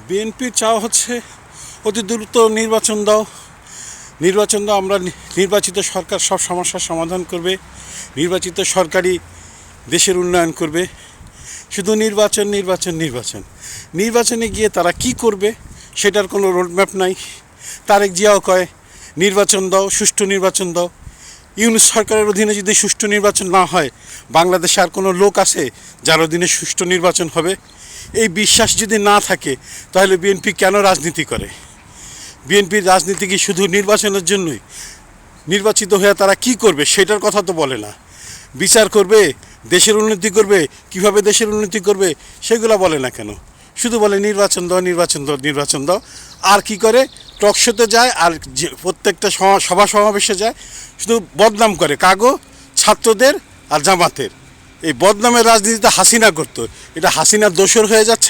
বিএনপির চাওয়া হচ্ছে অতি দ্রুত নির্বাচন দাও। আমরা নির্বাচিত সরকার সব সমস্যার সমাধান করবে, নির্বাচিত সরকারই দেশের উন্নয়ন করবে। শুধু নির্বাচন নির্বাচন নির্বাচন, নির্বাচনে গিয়ে তারা কি করবে সেটার কোনো রোডম্যাপ নাই। তারেক জিয়াও কয় নির্বাচন দাও, সুষ্ঠু নির্বাচন দাও। ইউনূস সরকারের অধীনে যদি সুষ্ঠু নির্বাচন না হয়, বাংলাদেশে আর কোনো লোক আছে যার অধীনে সুষ্ঠু নির্বাচন হবে? এই বিশ্বাস যদি না থাকে তাহলে বিএনপি কেন রাজনীতি করে? বিএনপির রাজনীতি কি শুধু নির্বাচনের জন্যই? নির্বাচিত হয়ে তারা কি করবে সেটার কথা তো বলে না। বিচার করবে, দেশের উন্নতি করবে, কিভাবে দেশের উন্নতি করবে সেগুলো বলে না কেন? শুধু বলে নির্বাচন দাও নির্বাচন দাও নির্বাচন দাও। আর কি করে? টকশোতে যায়, আর প্রত্যেকটা সভা সমাবেশে যায়, শুধু বদনাম করে কাগো ছাত্রদের আর জামাতের। এই বদনামের রাজনীতিটা হাসিনা করতো, এটা হাসিনার দোসর হয়ে যাচ্ছে না?